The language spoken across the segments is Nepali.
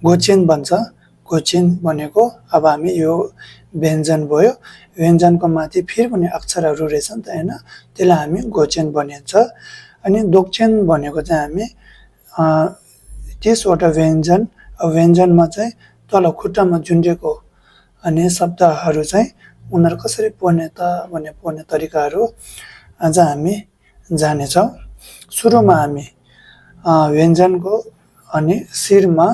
गोचेन बन्छ। गोचेन भनेको अब हामी यो व्यञ्जन भयो, व्यञ्जनको माथि फेरि पनि अक्षरहरू रहेछ नि त हैन, त्यसलाई हामी गोचेन भनिन्छ। अनि दोक्चेन भनेको चाहिँ हामी 30 वटा व्यञ्जन, व्यञ्जनमा चाहिँ तल खुट्टामा झुन्डेको अनि शब्दहरू चाहिँ उनीहरू कसरी पढ्ने त भन्ने पढ्ने तरिकाहरू आज हामी जानेछौँ। सुरुमा हामी व्यञ्जनको अनि शिरमा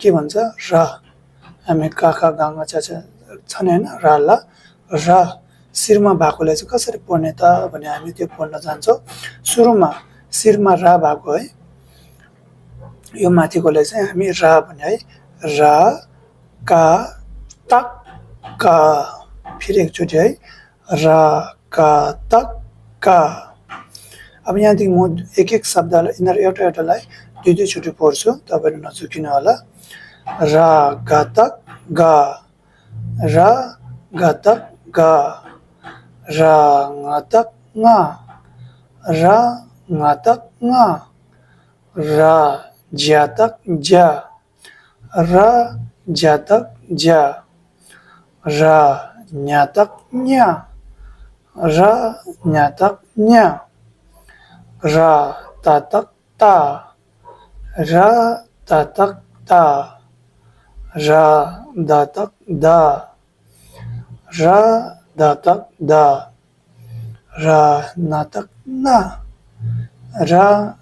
के भन्छ र, हामी काखा गाङा छन् हैन, र ल र शिरमा भएकोलाई चाहिँ कसरी पढ्ने त भने हामी त्यो पढ्न जान्छौँ। सुरुमा शिरमा र भएको है, यो माथिकोलाई चाहिँ हामी र भने है, र का तक का, फेरि एकचोटि है, र का तक का। अब यहाँदेखि म एक एक शब्दलाई यिनीहरू एउटा एउटालाई दुई दुईचोटि पढ्छु, तपाईँहरू नचुकिनु होला। र गा तक गा, र गा तक गा, र गा तक गा, र गा तक गा, र ज्या तक ज्या, र ज्या तक ज्या, र न्या तक न्या, र न्या तक न्या, र ता तक ता, र ता तक ता, र दा तक दा, र दा तक दा, र ना तक ना, र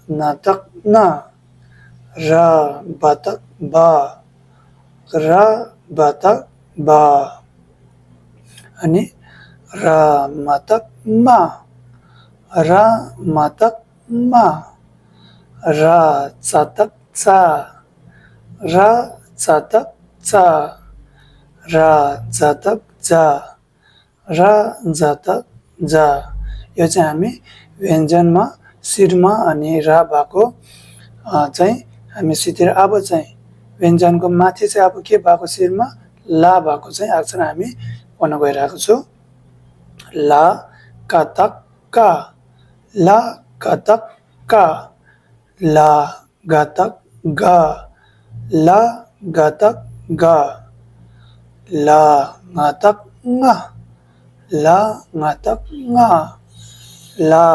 ना तक ना, र बा तक बा, र बा तक बा, अनि र मा तक मा, र मा तक मा, र चा तक चा, र चा तक चा, र जा तक जा, र जा तक जा। यो चाहिँ हामी व्यञ्जनमा शिरमा अनि रा भएको चाहिँ हामी सिधै। अब चाहिँ व्यञ्जनको माथि चाहिँ अब के भएको शिरमा ला भएको चाहिँ अक्षर हामी पढ्न गइरहेको छु। ला का तक का, ला का तक का, ला गा तक गा, ला गा तक गा, ला गा तक गा, ला गा तक गा, ला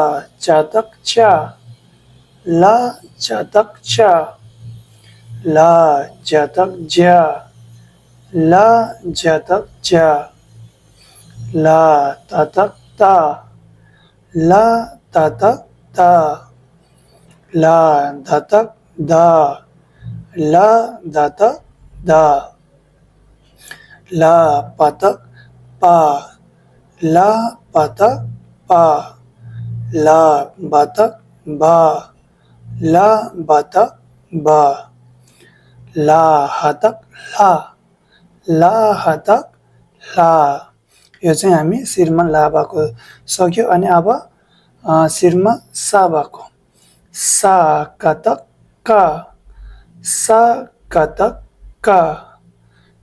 चा तक चा, ला चा तक चा, ला जा तक ज्या, ला जा तक ज्या, ला ता तक ता, ला ता तक ता, ला दा तक दा, ला दा तक दा, ला पा तक पा, ला पा तक पा, ला बा तक बा, ला बा तक बा, ला हा तक ला, ला हा तक ला। यो चाहिँ हामी शिरमा ला भएको सक्यो। अनि अब शिरमा सा भएको, सा का तक का, सा का तक का,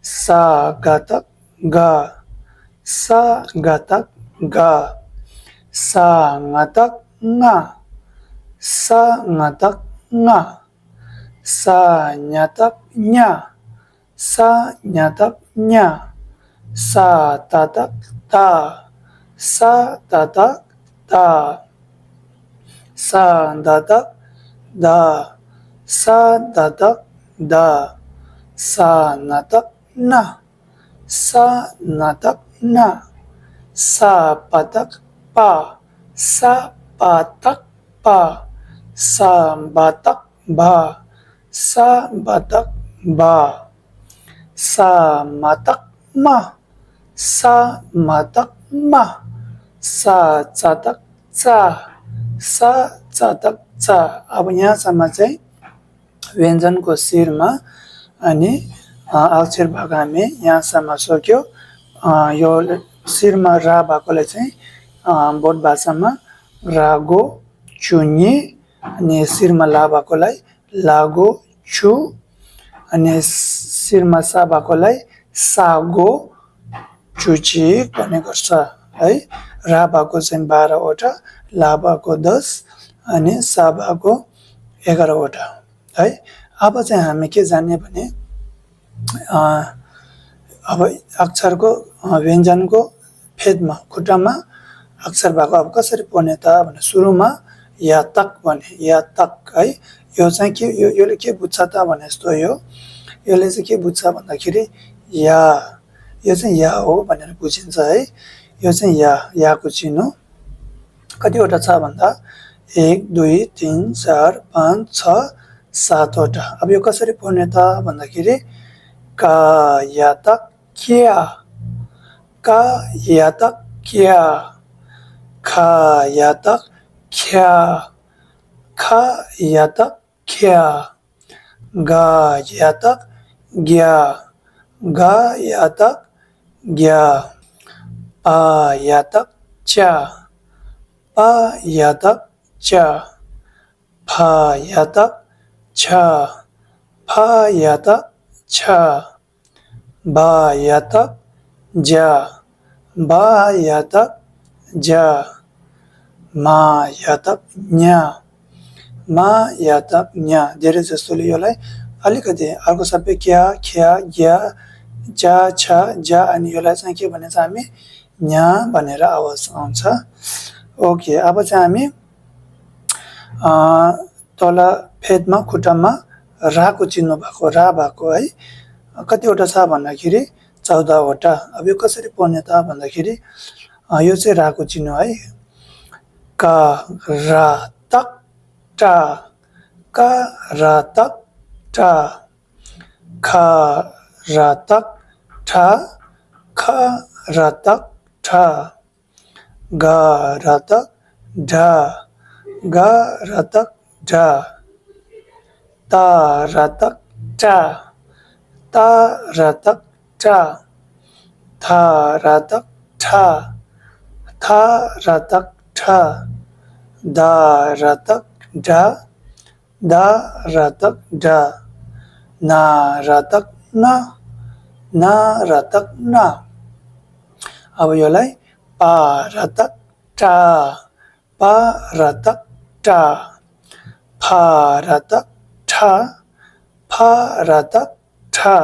सा गा तक गा, सा गा तक गा, सा गा तक गा, सा गा तक गा, सा न्या तक न्या, सा न्या तक न्या, सा ता तक ता, सा ता तक ता, सा दा तक दा, सा दा तक दा, सा ना तक ना, सा ना तक ना, सा पा तक पा, सा पा तक पा, सा बा तक बा, सा बा तक बा, सा मा तक मा, सा मा तक मा, सा चा तक चा, सा चा तक चा। अब यहाँसम्म चाहिँ व्यञ्जनको शिरमा अनि अक्षर भाग हामी यहाँसम्म सक्यो। यो शिरमा रा भएकोलाई चाहिँ बोट भाषामा रागो चुन्नी, अनि शिरमा ला भएकोलाई लागो छु, अनि शिरमा सा भएकोलाई सागो चुची भन्ने गर्छ है। रा भएको चाहिँ 12 वटा, ला भएको 10 अनि सा भएको 11 वटा है। अब चाहिँ हामी के जान्ने भने अब अक्षरको व्यञ्जनको फेदमा खुट्टामा अक्षर भएको अब कसरी पढ्ने त भने सुरुमा या तक भने या तक है। यो चाहिँ के योले के बुझ्छ त भने जस्तो योले चाहिँ के बुझ्छ भन्दाखेरि या, यो चाहिँ या हो भनेर बुझिन्छ है। यो चाहिँ याको चिन्ह हो। कतिवटा छ भन्दा 1 2 3 4 5 6 7 वटा। अब यो कसरी पढ्ने त भन्दाखेरि का या तक क्या, का या तक क्या, खा या तक क्या, खा या तक क्या, गा या तक ग्या, गा या तक ग्या, पा या तक चा, पा या तक चा, फा या तक छा, फा या तक छा, बा या तक जा, बा या तक जा, मा या तक न्या, मा या तक न्या। धेरै जस्तोले योलाई अलिकति अर्को सबै क्या ख्या ग्या जा छा जा अनि योलाई चाहिँ के भनिन्छ हामी न्या भनेर आवाज आउँछ। ओके, अब चाहिँ हामी तल फेदमा खुट्टामा राको चिन्ह भएको रा भएको है कतिवटा छ भन्दाखेरि 14 वटा। अब यो कसरी पढ्ने त भन्दाखेरि यो चाहिँ राको चिन्ह है। का रा तक टा, का रा तक टा, खा रा तक ठा, खा रा तक ठा, गा रा तक ढा, गा रा तक ढा, ता रा तक टा, ता रा तक टा, था रा तक ठा, था रा तक ठा, दा रा तक ढा, दा रा तक ढा, ना रा तक ना, ना रा तक ना। अब योलाई पा रा तक टा, पा रा तक टा, फा रा तक ठा, फा रा तक ठा,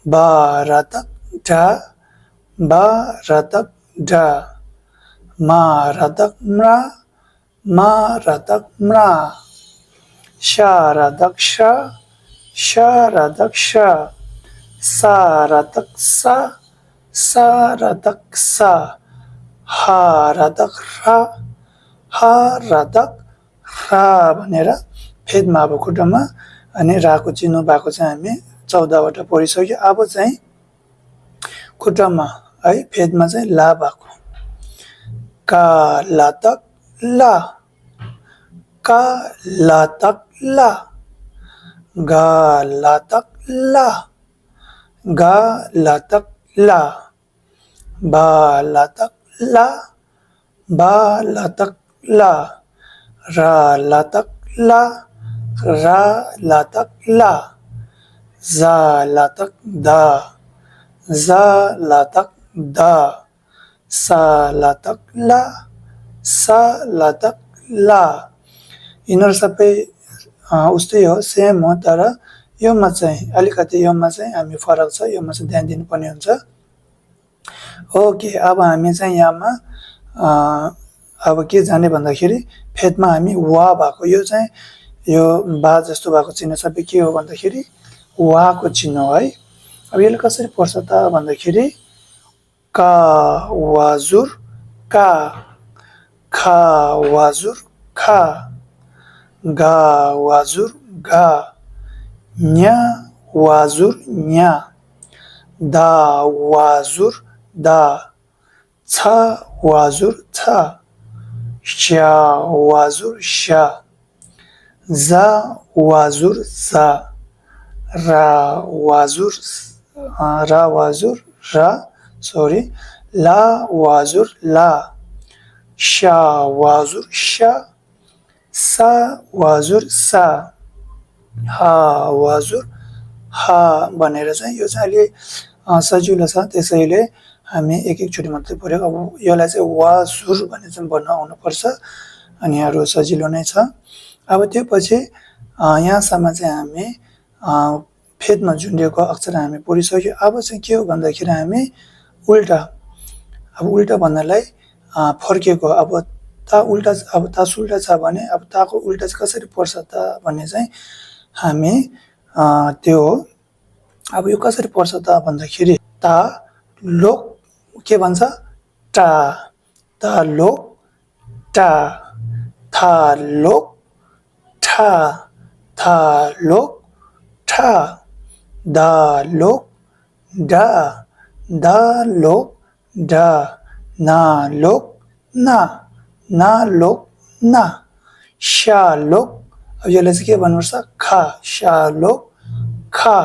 बा रा तक ढा, बा रा तक ढा, मा रा तक म्रा, मा रा तक म्रा, शा रा तक शा, शा रा तक शा, सा रा तक सा, सा रा तक सा, हा रा तक रा, हा रा तक रा भनेर फेदमा अब खुट्टामा अनि राको चिन्ह भएको चाहिँ हामी 14 वटा पढिसक्यो। अब चाहिँ खुट्टामा है फेदमा चाहिँ ला भएको का ला तक ला, का ला तक ला, गा ला तक ला, गा ला तक ला, बा ला तक ला, बा ला तक ला, रा ला तक ला, रा ला तक ला, जा ला तक दा, जा ला तक दा, सा ला तक ला, सा ला तक ला। यिनीहरू सबै उस्तै हो, सेम हो, तर योमा चाहिँ अलिकति योमा चाहिँ हामी फरक छ, योमा चाहिँ ध्यान दिनुपर्ने हुन्छ। ओके, अब हामी चाहिँ यहाँमा अब के जाने भन्दाखेरि फेदमा हामी वा भएको यो चाहिँ यो बा जस्तो भएको चिन्ह सबै के हो भन्दाखेरि वाको चिन्ह हो है। अब यसले कसरी पढ्छ त भन्दाखेरि का वाजुर का, खा वाजुर खा, गा वाजुर गा, न्या वाजुर न्या, दा वाजुर दा, छा वाजुर छा, शा वाजुर शा, जा वाजुर जा, रा वाजुर रा, सॉरी, ला वाजुर ला, शा वाजुर शा, सा वाजुर सा, हा वाजुर हा भनेर चाहिँ यो चाहिँ अलि सजिलो छ, त्यसैले हामी एक एकचोटि मात्रै पढ्यो। अब यसलाई चाहिँ वाजुर भनेर चाहिँ भन्न आउनुपर्छ अनि अरू सजिलो नै छ। अब त्यो पछि यहाँसम्म चाहिँ हामी फेदमा झुन्डिएको अक्षर हामी पढिसक्यो। अब चाहिँ के हो भन्दाखेरि हामी उल्टा, अब उल्टा भन्नलाई फर्केको, अब ता सुल्टा छ भने अब ताको उल्टा चाहिँ कसरी पर्छ त भन्ने चाहिँ हामी त्यो हो। अब यो कसरी पर्छ त भन्दाखेरि ता लोक के भन्छ टा, ता लोक टा, था लोक ठा, था लोक ठा, दा लोक डा, दा लोक डा, ना लोक ना, ना लोक ना, शा लोक, अब यसलाई चाहिँ के भन्नुपर्छ खा, शा लोक खा।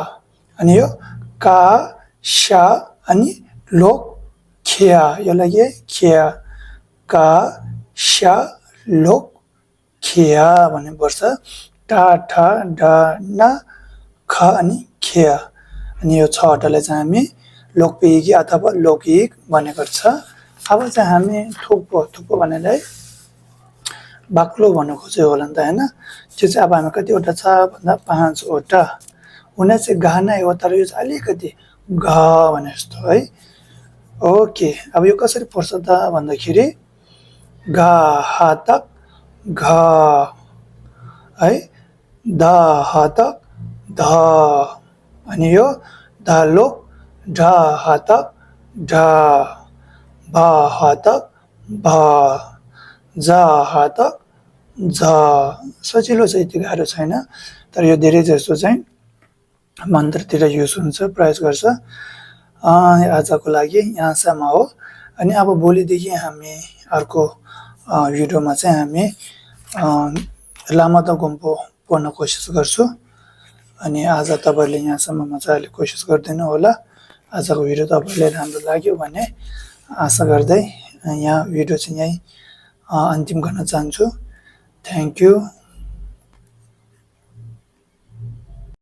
अनि यो का शा अनि लोक खिया, यसलाई के खिया, का शा लोक खिया भन्नुपर्छ। टा ठा डा ना ख अनि खिया। अनि यो छवटालाई चाहिँ हामी लोकपेयिकी अथवा लौकिक भन्ने गर्छ। अब चाहिँ हामी थुक्पो भन्नेलाई बाक्लो भन्न खोजेको होला नि त होइन। त्यो चाहिँ अब हामी कतिवटा छ भन्दा 5 वटा हुन चाहिँ घ नै हो, तर यो चाहिँ अलिकति घ भने जस्तो है। ओके, अब यो कसरी पर्छ त भन्दाखेरि घ हातक घ है, ध हातक ध, अनि यो धालोक ढ हातक ढ, भ हातक भ, ज हातक झ। सजिलो छ, यति गाह्रो छैन, तर यो धेरै जस्तो चाहिँ मन्त्रतिर युज हुन्छ, प्रयोग गर्छ। आजको लागि यहाँसम्म हो। अनि अब भोलिदेखि हामी अर्को भिडियोमा चाहिँ हामी लामाता गुम्पो पढ्न कोसिस गर्छु। अनि आज तपाईँले यहाँसम्म मजाले कोसिस गरिदिनु होला। आजको भिडियो तपाईँलाई राम्रो लाग्यो भन्ने आशा गर्दै यहाँ भिडियो चाहिँ यहीँ अन्तिम गर्न चाहन्छु। Thank you.